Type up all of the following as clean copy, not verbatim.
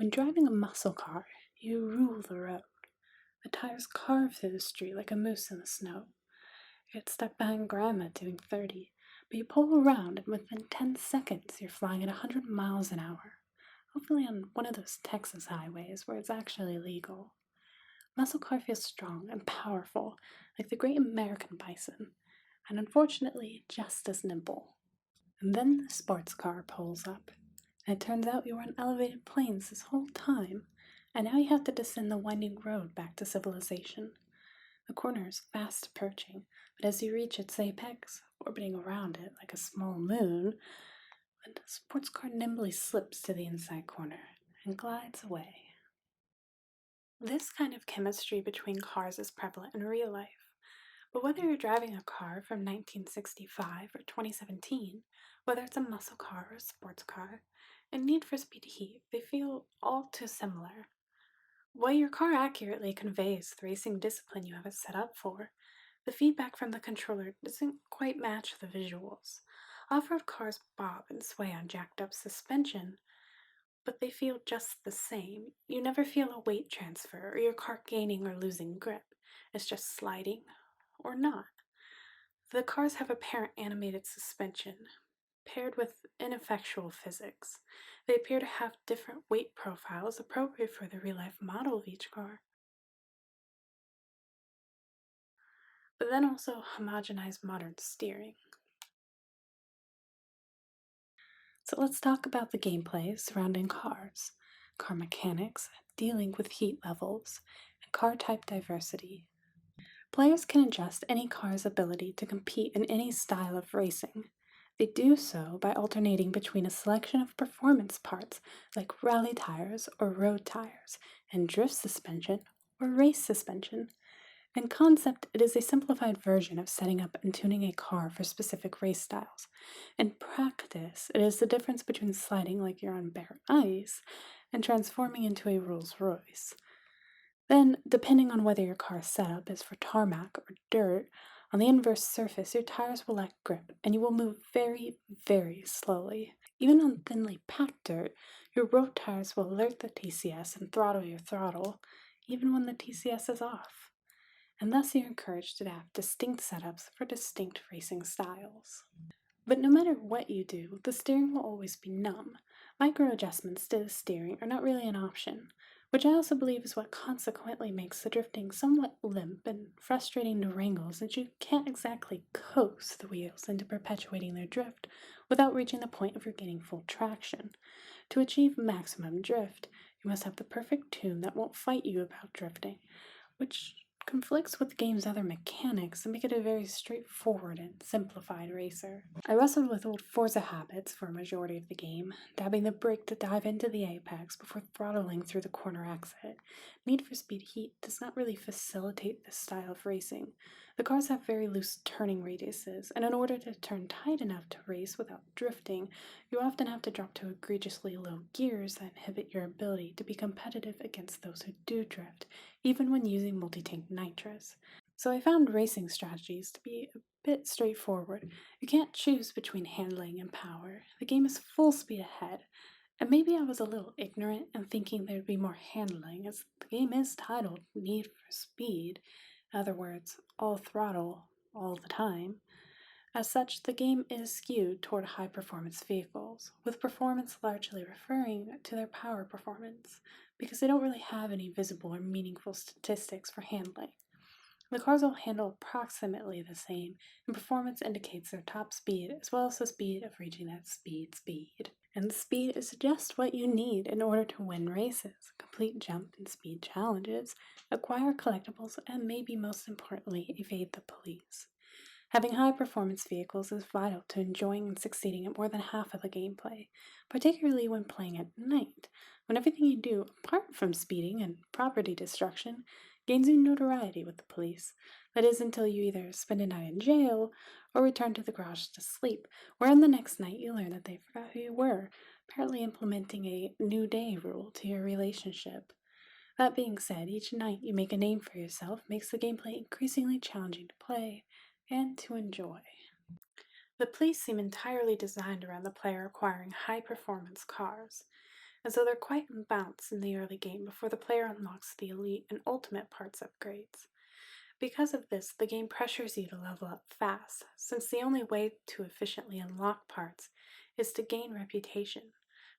When driving a muscle car, you rule the road. The tires carve through the street like a moose in the snow. You get stuck behind grandma doing 30, but you pull around and within 10 seconds you're flying at 100 miles an hour. Hopefully on one of those Texas highways where it's actually legal. Muscle car feels strong and powerful, like the great American bison, and unfortunately just as nimble. And then the sports car pulls up, and it turns out you were on elevated planes this whole time, and now you have to descend the winding road back to civilization. The corner is fast approaching, but as you reach its apex, orbiting around it like a small moon, the sports car nimbly slips to the inside corner and glides away. This kind of chemistry between cars is prevalent in real life. But whether you're driving a car from 1965 or 2017, whether it's a muscle car or a sports car, in Need for Speed Heat, they feel all too similar. While your car accurately conveys the racing discipline you have it set up for, the feedback from the controller doesn't quite match the visuals. Off-road cars bob and sway on jacked-up suspension, but they feel just the same. You never feel a weight transfer or your car gaining or losing grip. It's just sliding or not. The cars have apparent animated suspension, paired with ineffectual physics. They appear to have different weight profiles appropriate for the real-life model of each car, but then also homogenized modern steering. So let's talk about the gameplay surrounding cars, car mechanics, dealing with heat levels, and car type diversity. Players can adjust any car's ability to compete in any style of racing. They do so by alternating between a selection of performance parts like rally tires or road tires, and drift suspension or race suspension. In concept, it is a simplified version of setting up and tuning a car for specific race styles. In practice, it is the difference between sliding like you're on bare ice and transforming into a Rolls Royce. Then, depending on whether your car's setup is for tarmac or dirt, on the inverse surface your tires will lack grip and you will move very, very slowly. Even on thinly packed dirt, your road tires will alert the TCS and throttle your throttle, even when the TCS is off. And thus you're encouraged to have distinct setups for distinct racing styles. But no matter what you do, the steering will always be numb. Micro adjustments to the steering are not really an option, which I also believe is what consequently makes the drifting somewhat limp and frustrating to wrangle, since you can't exactly coax the wheels into perpetuating their drift without reaching the point of regaining full traction. To achieve maximum drift, you must have the perfect tune that won't fight you about drifting, which conflicts with the game's other mechanics and make it a very straightforward and simplified racer. I wrestled with old Forza habits for a majority of the game, dabbing the brake to dive into the apex before throttling through the corner exit. Need for Speed Heat does not really facilitate this style of racing. The cars have very loose turning radiuses, and in order to turn tight enough to race without drifting, you often have to drop to egregiously low gears that inhibit your ability to be competitive against those who do drift, even when using multi-tank nitrous. So I found racing strategies to be a bit straightforward. You can't choose between handling and power. The game is full speed ahead, and maybe I was a little ignorant in thinking there'd be more handling, as the game is titled Need for Speed. In other words, all throttle, all the time. As such, the game is skewed toward high-performance vehicles, with performance largely referring to their power performance, because they don't really have any visible or meaningful statistics for handling. The cars will handle approximately the same, and performance indicates their top speed as well as the speed of reaching that speed. And the speed is just what you need in order to win races, complete jump and speed challenges, acquire collectibles, and maybe most importantly, evade the police. Having high-performance vehicles is vital to enjoying and succeeding at more than half of the gameplay, particularly when playing at night, when everything you do, apart from speeding and property destruction, gains you notoriety with the police. That is, until you either spend a night in jail or return to the garage to sleep, wherein the next night you learn that they forgot who you were, apparently implementing a new day rule to your relationship. That being said, each night you make a name for yourself makes the gameplay increasingly challenging to play and to enjoy. The police seem entirely designed around the player acquiring high-performance cars. and so they're quite imbalanced in the early game before the player unlocks the elite and ultimate parts upgrades. Because of this, the game pressures you to level up fast, since the only way to efficiently unlock parts is to gain reputation.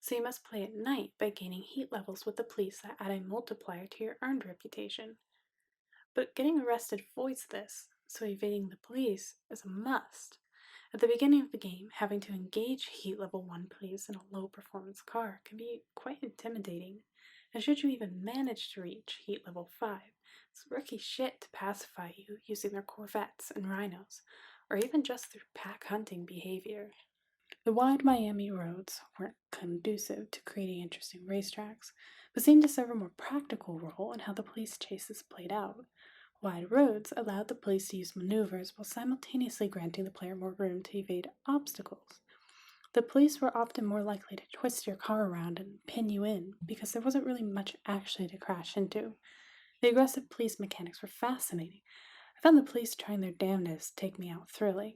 So you must play at night by gaining heat levels with the police that add a multiplier to your earned reputation. But getting arrested voids this, so evading the police is a must. At the beginning of the game, having to engage heat level 1 police in a low performance car can be quite intimidating, and should you even manage to reach heat level 5, it's rookie shit to pacify you using their Corvettes and Rhinos, or even just through pack hunting behavior. The wide Miami roads weren't conducive to creating interesting racetracks, but seemed to serve a more practical role in how the police chases played out. Wide roads allowed the police to use maneuvers while simultaneously granting the player more room to evade obstacles. The police were often more likely to twist your car around and pin you in because there wasn't really much actually to crash into. The aggressive police mechanics were fascinating. I found the police trying their damnedest to take me out thrilling.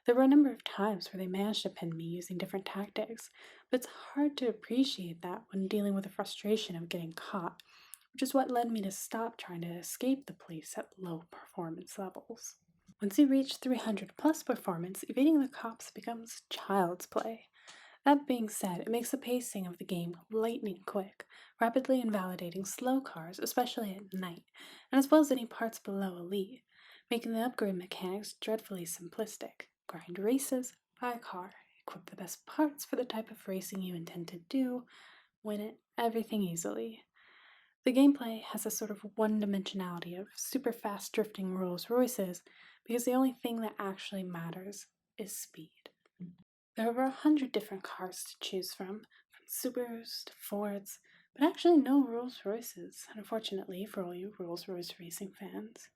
There were a number of times where they managed to pin me using different tactics, but it's hard to appreciate that when dealing with the frustration of getting caught, which is what led me to stop trying to escape the police at low performance levels. Once you reach 300 plus performance, evading the cops becomes child's play. That being said, it makes the pacing of the game lightning quick, rapidly invalidating slow cars, especially at night, and as well as any parts below elite, making the upgrade mechanics dreadfully simplistic. Grind races, buy a car, equip the best parts for the type of racing you intend to do, win it, everything easily. The gameplay has a sort of one-dimensionality of super fast drifting Rolls Royces because the only thing that actually matters is speed. There are over 100 different cars to choose from Subarus to Fords, but actually no Rolls Royces, unfortunately for all you Rolls Royce racing fans.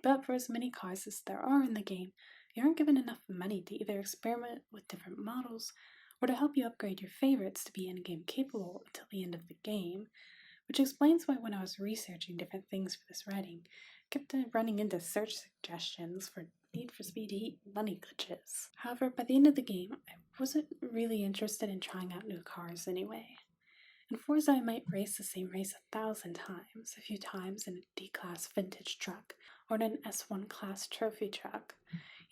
But for as many cars as there are in the game, you aren't given enough money to either experiment with different models or to help you upgrade your favorites to be in-game capable until the end of the game, which explains why when I was researching different things for this writing, I kept running into search suggestions for Need for Speed Heat money glitches. However, by the end of the game, I wasn't really interested in trying out new cars anyway. In Forza, I might race the same race 1,000 times, a few times in a D-Class vintage truck, or in an S1 class trophy truck.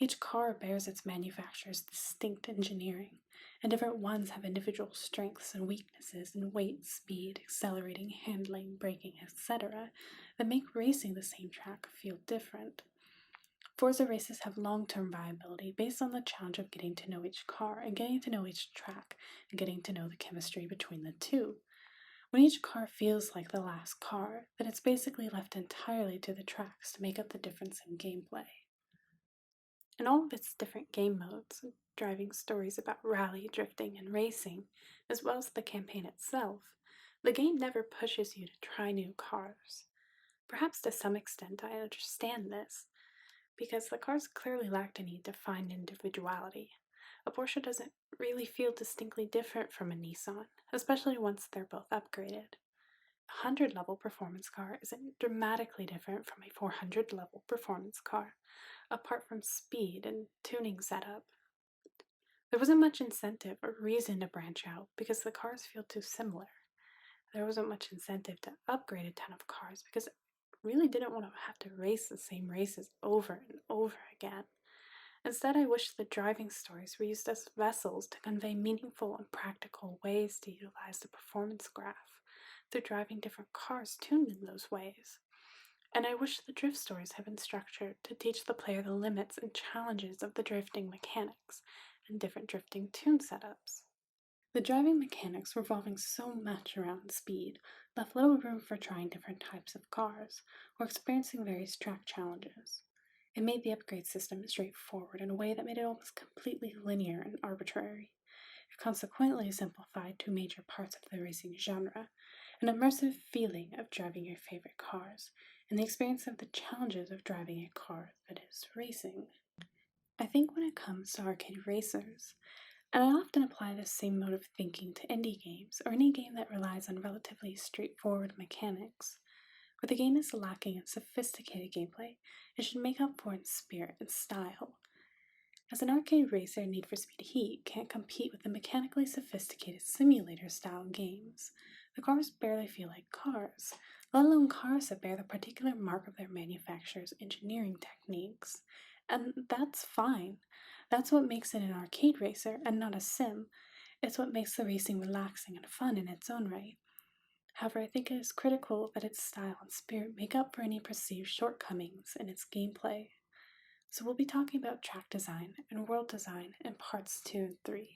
Each car bears its manufacturer's distinct engineering, and different ones have individual strengths and weaknesses in weight, speed, accelerating, handling, braking, etc., that make racing the same track feel different. Forza races have long-term viability based on the challenge of getting to know each car and getting to know each track and getting to know the chemistry between the two. When each car feels like the last car, then it's basically left entirely to the tracks to make up the difference in gameplay. In all of its different game modes, driving stories about rally, drifting, and racing, as well as the campaign itself, the game never pushes you to try new cars. Perhaps to some extent I understand this, because the cars clearly lacked any defined individuality. A Porsche doesn't really feel distinctly different from a Nissan, especially once they're both upgraded. A 100 level performance car isn't dramatically different from a 400 level performance car, apart from speed and tuning setup. There wasn't much incentive or reason to branch out because the cars feel too similar. There wasn't much incentive to upgrade a ton of cars because I really didn't want to have to race the same races over and over again. Instead, I wish the driving stories were used as vessels to convey meaningful and practical ways to utilize the performance graph through driving different cars tuned in those ways. And I wish the drift stories had been structured to teach the player the limits and challenges of the drifting mechanics and different drifting tune setups. The driving mechanics revolving so much around speed left little room for trying different types of cars or experiencing various track challenges. It made the upgrade system straightforward in a way that made it almost completely linear and arbitrary. It consequently simplified two major parts of the racing genre, an immersive feeling of driving your favorite cars, and the experience of the challenges of driving a car that is racing. I think when it comes to arcade racers, and I often apply this same mode of thinking to indie games or any game that relies on relatively straightforward mechanics, where the game is lacking in sophisticated gameplay, it should make up for in spirit and style. As an arcade racer, Need for Speed Heat can't compete with the mechanically sophisticated simulator style games. The cars barely feel like cars, let alone cars that bear the particular mark of their manufacturer's engineering techniques. And that's fine. That's what makes it an arcade racer and not a sim. It's what makes the racing relaxing and fun in its own right. However, I think it is critical that its style and spirit make up for any perceived shortcomings in its gameplay. So we'll be talking about track design and world design in parts 2 and 3.